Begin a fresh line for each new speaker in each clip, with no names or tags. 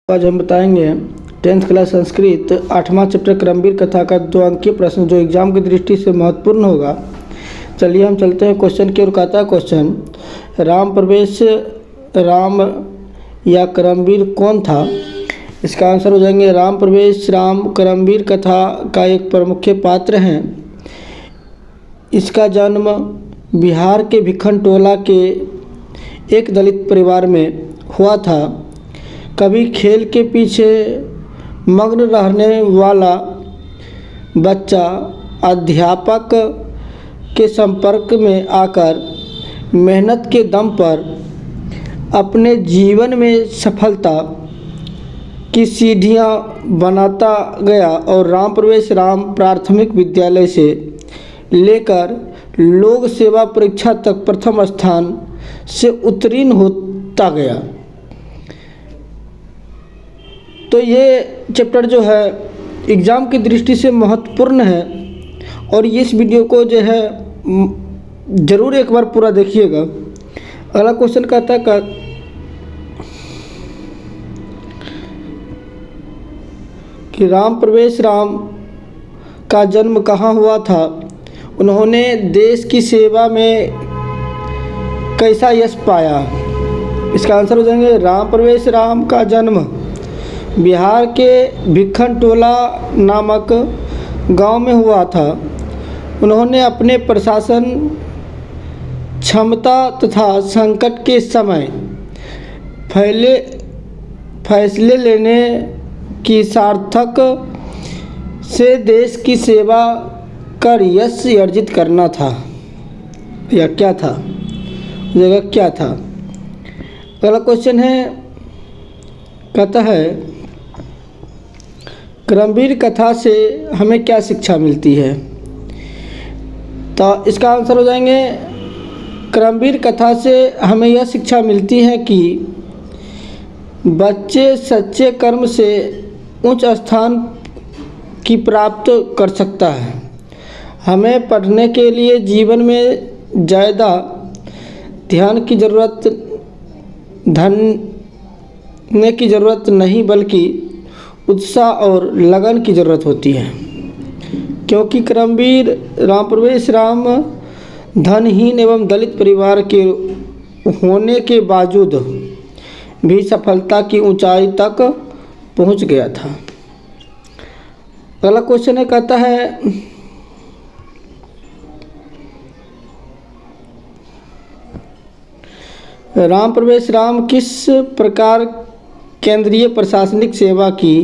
आज हम बताएंगे 10th क्लास संस्कृत 8वां चैप्टर क्रमवीर कथा का 2 अंकीय प्रश्न जो एग्जाम की दृष्टि से महत्वपूर्ण होगा। चलिए हम चलते हैं क्वेश्चन की ओर। कहता क्वेश्चन, राम प्रवेश राम या क्रमवीर कौन था? इसका आंसर हो जाएंगे राम प्रवेश राम क्रमवीर कथा का एक प्रमुख पात्र हैं। इसका जन्म बिहार के भिखनटोला के एक दलित परिवार में हुआ था। कभी खेल के पीछे मग्न रहने वाला बच्चा अध्यापक के संपर्क में आकर मेहनत के दम पर अपने जीवन में सफलता की सीढ़ियां बनाता गया और राम प्रवेश राम प्राथमिक विद्यालय से लेकर लोक सेवा परीक्षा तक प्रथम स्थान से उत्तीर्ण होता गया। तो ये चैप्टर जो है एग्ज़ाम की दृष्टि से महत्वपूर्ण है और इस वीडियो को जो है ज़रूर एक बार पूरा देखिएगा। अगला क्वेश्चन कहता है कि राम प्रवेश राम का जन्म कहाँ हुआ था? उन्होंने देश की सेवा में कैसा यश पाया? इसका आंसर हो जाएंगे राम प्रवेश राम का जन्म बिहार के भिखनटोला नामक गांव में हुआ था। उन्होंने अपने प्रशासन क्षमता तथा संकट के समय फैसले लेने की सार्थक से देश की सेवा कर यश अर्जित करना था। या क्या था? जगह क्या था? अगला क्वेश्चन है, कहता है क्रमवीर कथा से हमें क्या शिक्षा मिलती है? तो इसका आंसर हो जाएंगे क्रमवीर कथा से हमें यह शिक्षा मिलती है कि बच्चे सच्चे कर्म से उच्च स्थान की प्राप्त कर सकता है। हमें पढ़ने के लिए जीवन में ज़्यादा ध्यान की ज़रूरत नहीं बल्कि उत्साह और लगन की ज़रूरत होती है, क्योंकि क्रमवीर राम प्रवेश राम धनहीन एवं दलित परिवार के होने के बावजूद भी सफलता की ऊंचाई तक पहुंच गया था। अगला क्वेश्चन है, कहता है राम प्रवेश राम किस प्रकार केंद्रीय प्रशासनिक सेवा की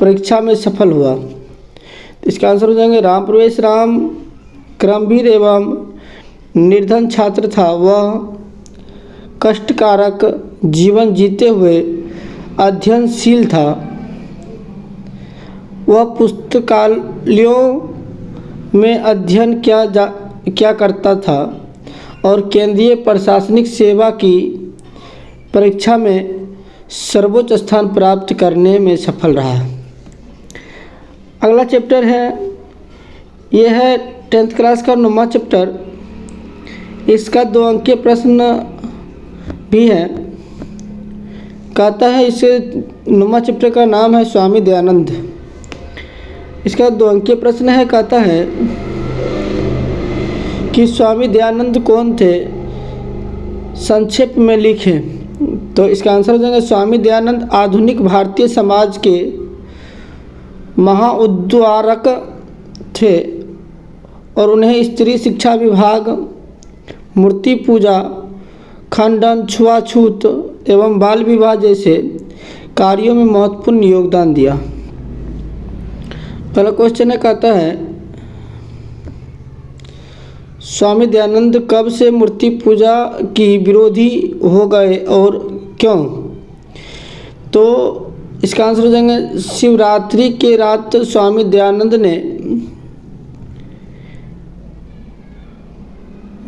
परीक्षा में सफल हुआ? तो इसका आंसर हो जाएंगे राम प्रवेश राम क्रमवीर एवं निर्धन छात्र था। वह कष्टकारक जीवन जीते हुए अध्ययनशील था। वह पुस्तकालयों में अध्ययन क्या करता था और केंद्रीय प्रशासनिक सेवा की परीक्षा में सर्वोच्च स्थान प्राप्त करने में सफल रहा। अगला चैप्टर है, यह है 10th क्लास का 9वां चैप्टर। इसका 2 अंकीय प्रश्न भी है। कहता है इसे 9वां चैप्टर का नाम है स्वामी दयानंद। इसका 2 अंकीय प्रश्न है। कहता है कि स्वामी दयानंद कौन थे? संक्षेप में लिखें। तो इसका आंसर हो जाएगा स्वामी दयानंद आधुनिक भारतीय समाज के महाउद्धारक थे और उन्हें स्त्री शिक्षा विभाग, मूर्ति पूजा, खंडन, छुआछूत एवं बाल विवाह जैसे कार्यों में महत्वपूर्ण योगदान दिया। पहला क्वेश्चन है, कहता है स्वामी दयानंद कब से मूर्ति पूजा की विरोधी हो गए और क्यों? तो इसका आंसर हो जाएंगे शिवरात्रि के रात स्वामी दयानंद ने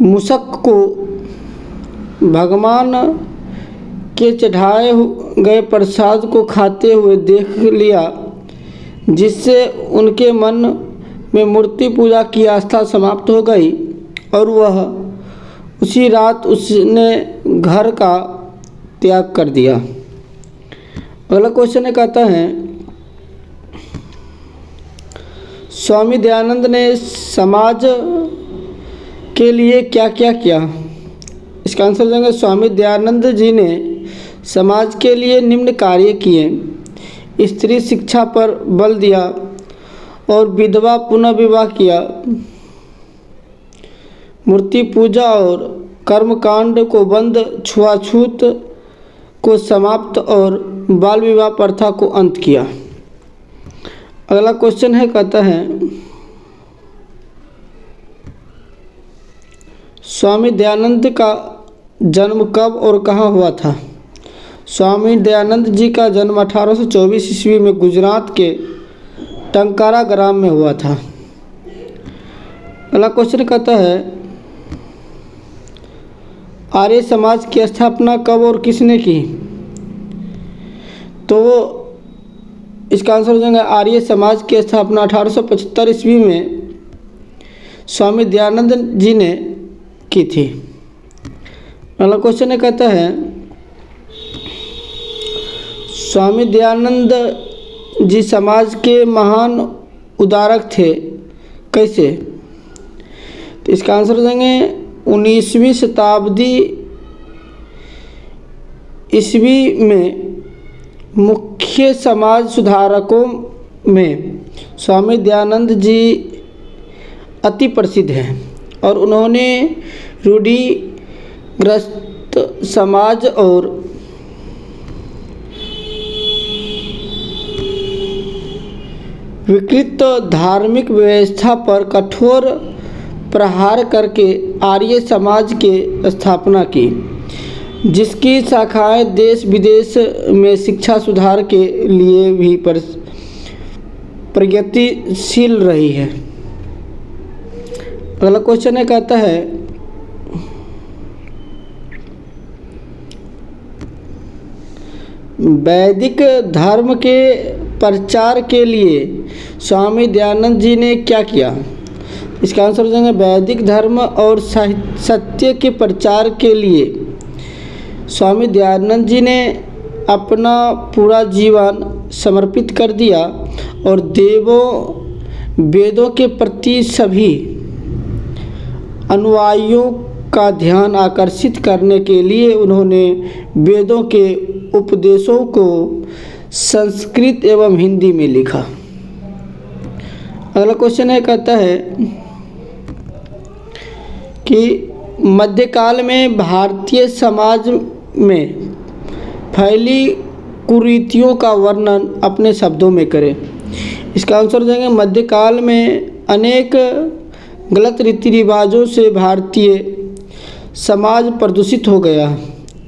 मूषक को भगवान के चढ़ाए गए प्रसाद को खाते हुए देख लिया, जिससे उनके मन में मूर्ति पूजा की आस्था समाप्त हो गई और वह उसी रात उसने घर का त्याग कर दिया। अगला क्वेश्चन है, कहता है स्वामी दयानंद ने समाज के लिए क्या क्या किया। इसका आंसर देंगे स्वामी दयानंद जी ने समाज के लिए निम्न कार्य किए। स्त्री शिक्षा पर बल दिया और विधवा पुनः विवाह किया। मूर्ति पूजा और कर्मकांड को बंद, छुआछूत को समाप्त और बाल विवाह प्रथा को अंत किया। अगला क्वेश्चन है, कहता है स्वामी दयानंद का जन्म कब और कहाँ हुआ था। स्वामी दयानंद जी का जन्म 1824 ईस्वी में गुजरात के टंकारा ग्राम में हुआ था। अगला क्वेश्चन कहता है आर्य समाज की स्थापना कब और किसने की। तो इसका आंसर हो जाएगा आर्य समाज की स्थापना 1875 ईस्वी में स्वामी दयानंद जी ने की थी। अगला क्वेश्चन है, कहता है स्वामी दयानंद जी समाज के महान उदारक थे, कैसे। तो इसका आंसर हो जाएंगे 19वीं शताब्दी ईस्वी में मुख्य समाज सुधारकों में स्वामी दयानंद जी अति प्रसिद्ध हैं और उन्होंने रूढ़िग्रस्त समाज और विकृत धार्मिक व्यवस्था पर कठोर प्रहार करके आर्य समाज के स्थापना की, जिसकी शाखाएं देश विदेश में शिक्षा सुधार के लिए भी प्रगतिशील रही है। अगला क्वेश्चन है, कहता है वैदिक धर्म के प्रचार के लिए स्वामी दयानंद जी ने क्या किया। इसका आंसर हो जाएगा वैदिक धर्म और सत्य के प्रचार के लिए स्वामी दयानंद जी ने अपना पूरा जीवन समर्पित कर दिया और वेदों के प्रति सभी अनुयायियों का ध्यान आकर्षित करने के लिए उन्होंने वेदों के उपदेशों को संस्कृत एवं हिंदी में लिखा। अगला क्वेश्चन है, कहता है कि मध्यकाल में भारतीय समाज में फैली कुरीतियों का वर्णन अपने शब्दों में करें। इसका आंसर देंगे मध्यकाल में अनेक गलत रीति रिवाजों से भारतीय समाज प्रदूषित हो गया।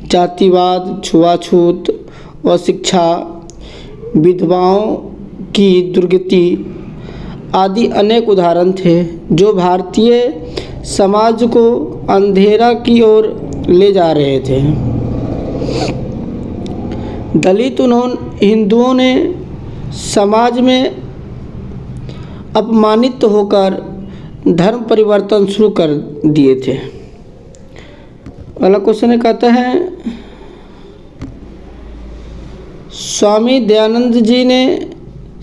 जातिवाद, छुआछूत, अशिक्षा, विधवाओं की दुर्गति आदि अनेक उदाहरण थे जो भारतीय समाज को अंधेरा की ओर ले जा रहे थे। दलित हिंदुओं ने समाज में अपमानित होकर धर्म परिवर्तन शुरू कर दिए थे। अगला क्वेश्चन कहता है स्वामी दयानंद जी ने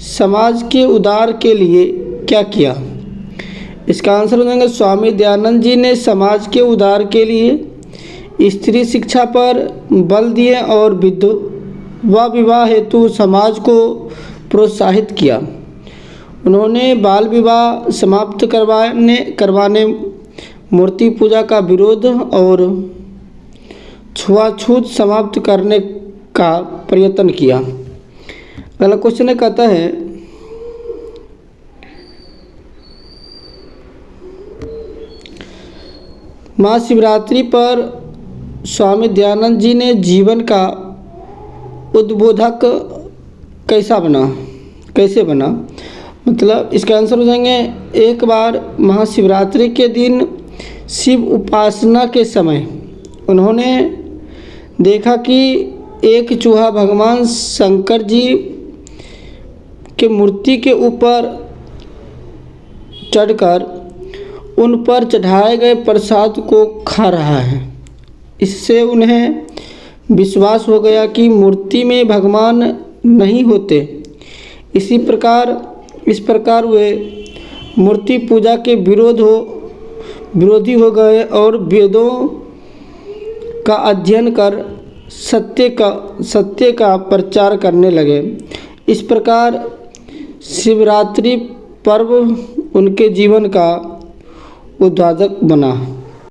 समाज के उद्धार के लिए क्या किया। इसका आंसर हो जाएगा स्वामी दयानंद जी ने समाज के उद्धार के लिए स्त्री शिक्षा पर बल दिए और विधवा विवाह हेतु समाज को प्रोत्साहित किया। उन्होंने बाल विवाह समाप्त करवाने मूर्ति पूजा का विरोध और छुआछूत समाप्त करने का प्रयत्न किया। अगला क्वेश्चन कहता है महाशिवरात्रि पर स्वामी दयानंद जी ने जीवन का उद्बोधक कैसे बना। मतलब इसका आंसर हो जाएंगे एक बार महाशिवरात्रि के दिन शिव उपासना के समय उन्होंने देखा कि एक चूहा भगवान शंकर जी के मूर्ति के ऊपर चढ़कर उन पर चढ़ाए गए प्रसाद को खा रहा है। इससे उन्हें विश्वास हो गया कि मूर्ति में भगवान नहीं होते। इस प्रकार वे मूर्ति पूजा के विरोधी हो गए और वेदों का अध्ययन कर सत्य का प्रचार करने लगे। इस प्रकार शिवरात्रि पर्व उनके जीवन का उद्वाहक बना।